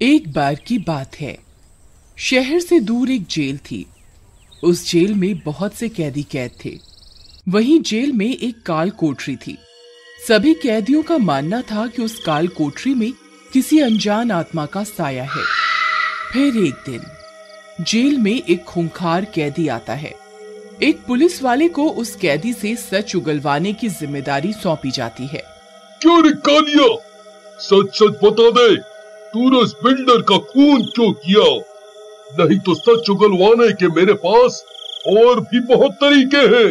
एक बार की बात है। शहर से दूर एक जेल थी। उस जेल में बहुत से कैदी कैद थे। वहीं जेल में एक काल कोठरी थी। सभी कैदियों का मानना था कि उस काल कोठरी में किसी अनजान आत्मा का साया है। फिर एक दिन जेल में एक खूंखार कैदी आता है। एक पुलिस वाले को उस कैदी से सच उगलवाने की जिम्मेदारी सौंपी जाती है। क्यों रे कालिया, सच सच बता दे, तूने उस बिल्डर का खून क्यों किया? नहीं तो सच उगलवाने के मेरे पास और भी बहुत तरीके हैं।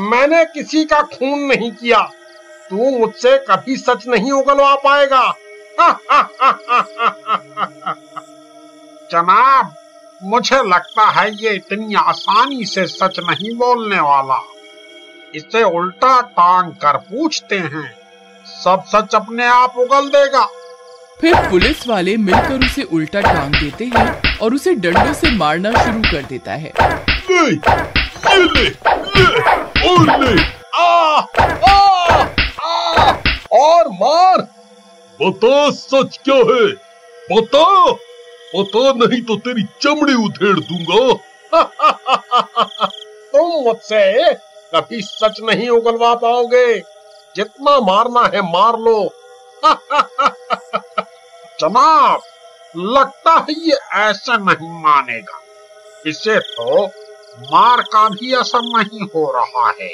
मैंने किसी का खून नहीं किया। तू मुझसे कभी सच नहीं उगलवा पाएगा। जनाब, मुझे लगता है ये इतनी आसानी से सच नहीं बोलने वाला। इसे उल्टा टांग कर पूछते हैं, सब सच अपने आप उगल देगा। फिर पुलिस वाले मिलकर उसे उल्टा टांग देते हैं और उसे डंडों से मारना शुरू कर देता है। ले, ये ले और ले। आ, आ, आ, और मार। बता सच क्या है, बता, बता नहीं तो तेरी चमड़ी उधेड़ दूंगा। तुम मुझसे कभी सच नहीं उगलवा पाओगे। जितना मारना है मार लो। जनाब, लगता है ये ऐसा नहीं मानेगा। इसे तो मार का भी असर नहीं हो रहा है।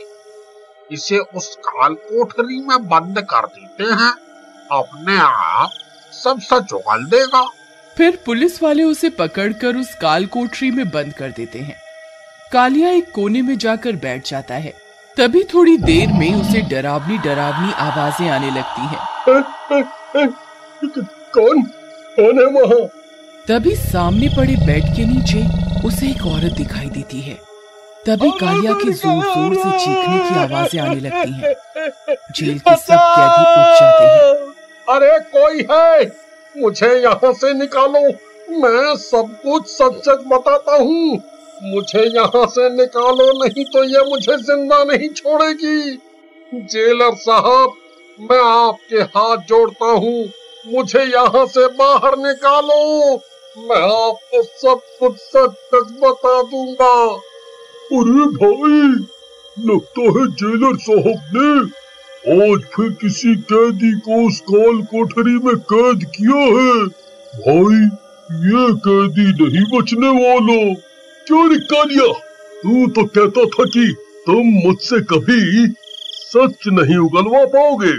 इसे उस काल कोठरी में बंद कर देते हैं, अपने आप सब सच उगल देगा। फिर पुलिस वाले उसे पकड़कर उस काल कोठरी में बंद कर देते हैं। कालिया एक कोने में जाकर बैठ जाता है। तभी थोड़ी देर में उसे डरावनी डरावनी आवाजें आने लगती हैं। कौन कौन है वहाँ? तभी सामने पड़े बेड के नीचे उसे एक औरत दिखाई देती है। तभी कालिया के जोर जोर से चीखने की आवाजें आने लगती हैं। जेल के सब कैदी उठ जाते हैं। अरे कोई है, मुझे यहाँ से निकालो। मैं सब कुछ सच सच बताता हूँ। मुझे यहाँ से निकालो, नहीं तो ये मुझे जिंदा नहीं छोड़ेगी। जेलर साहब, मैं आपके हाथ जोड़ता हूँ, मुझे यहाँ से बाहर निकालो। मैं आपको सब कुछ सच सच बता दूंगा। अरे भाई, लगता है जेलर साहब ने आज फिर किसी कैदी को उस काल कोठरी में कैद किया है। भाई, ये कैदी नहीं बचने वाला। क्यों रे कालिया, तू तो कहता था कि तुम मुझसे कभी सच नहीं उगलवा पाओगे,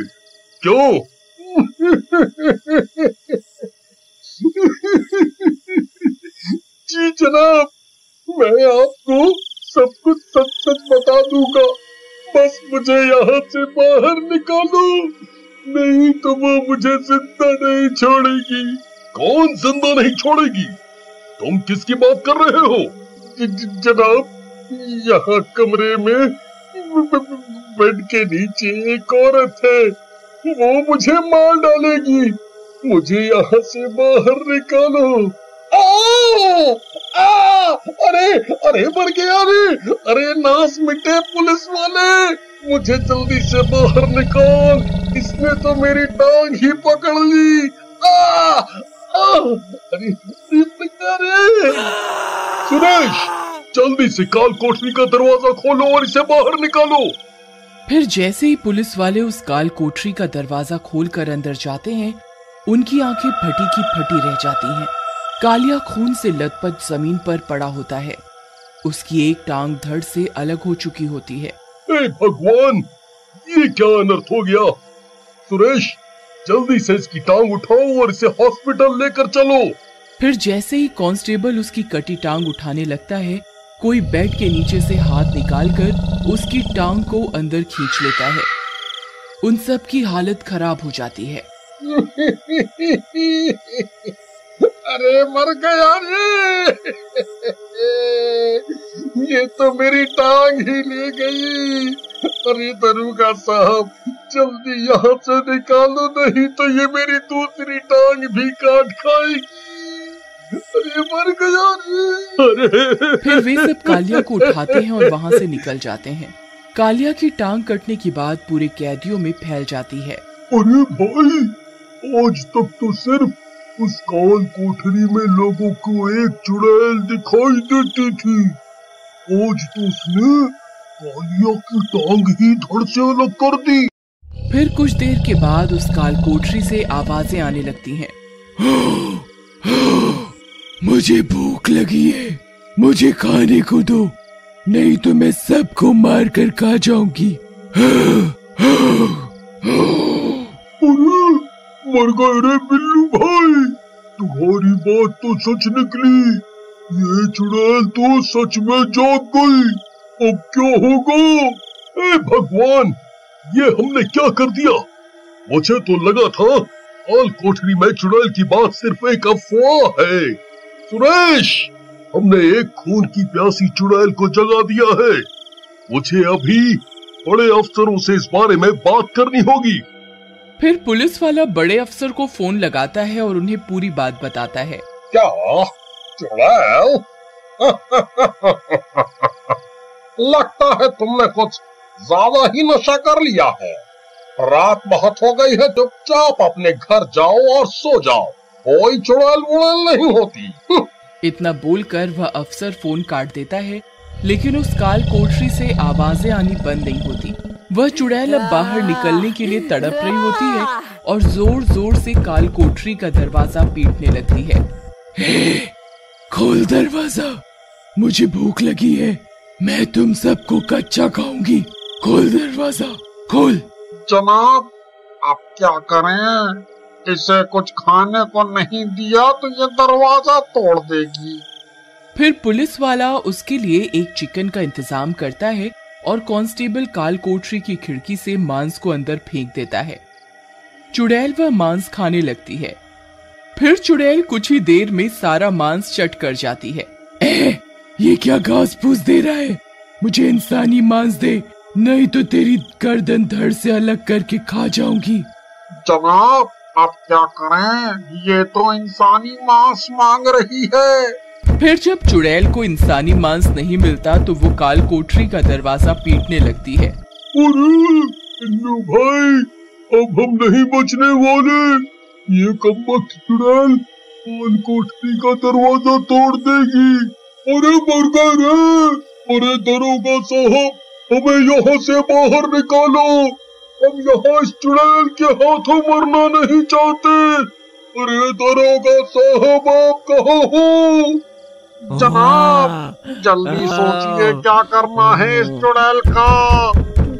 क्यों? जी जनाब, मैं आपको सब कुछ सच सच बता दूंगा। बस मुझे यहाँ से बाहर निकालो, नहीं तो वो मुझे जिंदा नहीं छोड़ेगी। कौन जिंदा नहीं छोड़ेगी? तुम किसकी बात कर रहे हो? जनाब, यहाँ कमरे में बेड के नीचे एक औरत है, वो मुझे मार डालेगी। मुझे यहाँ से बाहर निकालो। अरे अरे मर गया रे। अरे नास मिटे पुलिस वाले, मुझे जल्दी से बाहर निकाल, इसने तो मेरी टांग ही पकड़ ली। अरे सुरेश, जल्दी से काल कोठरी का दरवाजा खोलो और इसे बाहर निकालो। फिर जैसे ही पुलिस वाले उस काल कोठरी का दरवाजा खोलकर अंदर जाते हैं, उनकी आंखें फटी की फटी रह जाती हैं। कालिया खून से लथपथ जमीन पर पड़ा होता है। उसकी एक टांग धड़ से अलग हो चुकी होती है। हे भगवान, ये क्या अनर्थ हो गया? सुरेश, जल्दी से इसकी टांग उठाओ और इसे हॉस्पिटल लेकर चलो। फिर जैसे ही कांस्टेबल उसकी कटी टांग उठाने लगता है, कोई बेड के नीचे से हाथ निकालकर उसकी टांग को अंदर खींच लेता है। उन सब की हालत खराब हो जाती है। अरे मर गया रे। ये तो मेरी टांग ही ले गई। अरे दरोगा साहब, जल्दी यहाँ से निकालो, नहीं तो ये मेरी दूसरी टांग भी काट खाएगी। अरे मर गया रे। अरे फिर वे सब कालिया को उठाते हैं और वहाँ से निकल जाते हैं। कालिया की टांग कटने की बात पूरे कैदियों में फैल जाती है। अरे भाई, आज तक तो सिर्फ उस काल कोठरी में लोगों को एक चुड़ैल दिखाई देती थी। आज तो उसने कालिया की टांग ही धड़ से अलग कर दी। फिर कुछ देर के बाद उस काल कोठरी से आवाजें आने लगती हैं। मुझे भूख लगी है, मुझे खाने को दो, नहीं तो मैं सबको मार कर खा जाऊंगी। अरे मर गए रे बिल्लू भाई, तुम्हारी बात तो सच निकली। ये चुड़ैल तो सच में जाग गई। अब क्या होगा? ए भगवान, ये हमने क्या कर दिया? मुझे तो लगा था काल कोठरी में चुड़ैल की बात सिर्फ एक अफवाह है। सुरेश, हमने एक खून की प्यासी चुड़ैल को जगा दिया है। मुझे अभी बड़े अफसरों से इस बारे में बात करनी होगी। फिर पुलिस वाला बड़े अफसर को फोन लगाता है और उन्हें पूरी बात बताता है। क्या चुड़ैल? लगता है तुमने कुछ ज्यादा ही नशा कर लिया है। रात बहुत हो गई है, चुपचाप अपने घर जाओ और सो जाओ, कोई चुड़ैल वुड़ैल नहीं होती। इतना बोलकर वह अफसर फोन काट देता है, लेकिन उस काल कोठरी से आवाजें आनी बंद नहीं होती। वह चुड़ैल अब बाहर निकलने के लिए तड़प रही होती है और जोर जोर से काल कोठरी का दरवाजा पीटने लगती है। खोल दरवाजा, मुझे भूख लगी है, मैं तुम सबको कच्चा खाऊंगी। खोल दरवाजा, खोल। जनाब, आप क्या करें? इसे कुछ खाने को नहीं दिया तो ये दरवाजा तोड़ देगी। फिर पुलिस वाला उसके लिए एक चिकन का इंतजाम करता है और कांस्टेबल काल कोठरी की खिड़की से मांस को अंदर फेंक देता है। चुड़ैल वह मांस खाने लगती है। फिर चुड़ैल कुछ ही देर में सारा मांस चट कर जाती है। ये क्या घास फूस दे रहा है? मुझे इंसानी मांस दे, नहीं तो तेरी गर्दन धड़ से अलग करके खा जाऊंगी। जनाब, आप क्या करें? ये तो इंसानी मांस मांग रही है। फिर जब चुड़ैल को इंसानी मांस नहीं मिलता तो वो काल कोठरी का दरवाजा पीटने लगती है। अरे बिल्लू भाई, अब हम नहीं बचने वाले। ये कमबख्त चुड़ैल काल कोठरी का दरवाजा तोड़ देगी। अरे मर गए रे! अरे दरोगा साहब, हमें यहाँ से बाहर निकालो। हम यहाँ इस चुड़ैल के हाथों मरना नहीं चाहते। अरे दरोगा साहब, आप कहाँ हो? जनाब, जल्दी सोचिए क्या करना है इस चुड़ैल का,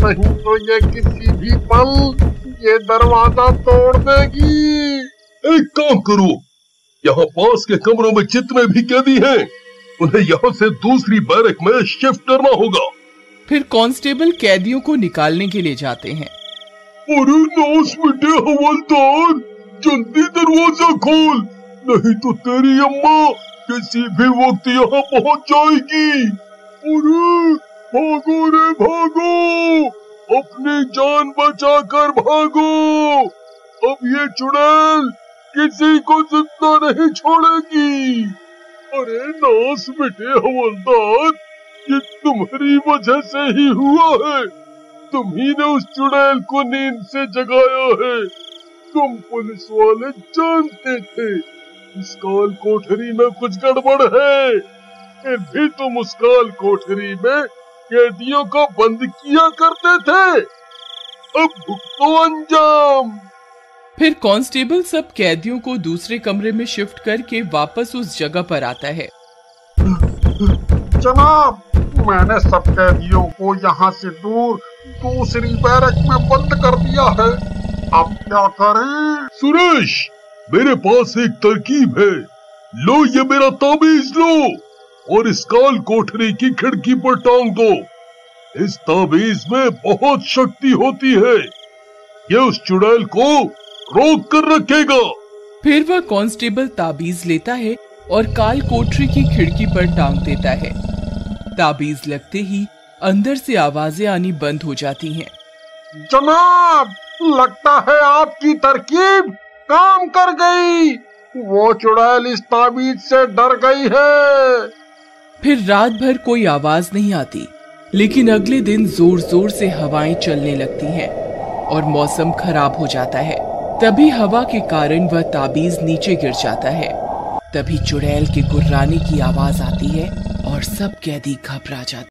नहीं तो ये किसी भी पल ये दरवाजा तोड़ देगी। एक काम करो, यहाँ पास के कमरों में जितने भी कैदी हैं, उन्हें यहाँ से दूसरी बैरक में शिफ्ट करना होगा। फिर कांस्टेबल कैदियों को निकालने के लिए जाते हैं। अरे नाश मिटे हवलदार, जल्दी दरवाजा खोल, नहीं तो तेरी अम्मा किसी भी वक्त यहाँ पहुँच जाएगी। अरे भागो रे भागो, अपनी जान बचाकर भागो। अब ये चुड़ैल किसी को जिंदा नहीं छोड़ेगी। अरे नाश मिटे हवलदार, ये तुम्हारी वजह से ही हुआ है। तुम ही ने उस चुड़ैल को नींद से जगाया है। तुम पुलिस वाले जानते थे इस काल कोठरी में कुछ गड़बड़ है, फिर भी तुम उस काल कोठरी में कैदियों को बंद किया करते थे। अब भुगतो अंजाम। फिर कांस्टेबल सब कैदियों को दूसरे कमरे में शिफ्ट करके वापस उस जगह पर आता है। जनाब, मैंने सब कैदियों को यहाँ से दूर दूसरी बैरक में बंद कर दिया है। अब क्या करें? सुरेश, मेरे पास एक तरकीब है। लो ये मेरा ताबीज लो और इस काल कोठरी की खिड़की पर टांग दो। इस ताबीज में बहुत शक्ति होती है, ये उस चुड़ैल को रोक कर रखेगा। फिर वह कांस्टेबल ताबीज लेता है और काल कोठरी की खिड़की पर टांग देता है। ताबीज लगते ही अंदर से आवाजें आनी बंद हो जाती हैं। जनाब, लगता है आपकी तरकीब काम कर गई। वो चुड़ैल इस ताबीज से डर गई है। फिर रात भर कोई आवाज नहीं आती, लेकिन अगले दिन जोर जोर से हवाएं चलने लगती हैं और मौसम खराब हो जाता है। तभी हवा के कारण वह ताबीज नीचे गिर जाता है। तभी चुड़ैल के गुर्राने की आवाज आती है और सब कैदी घबरा जाते हैं।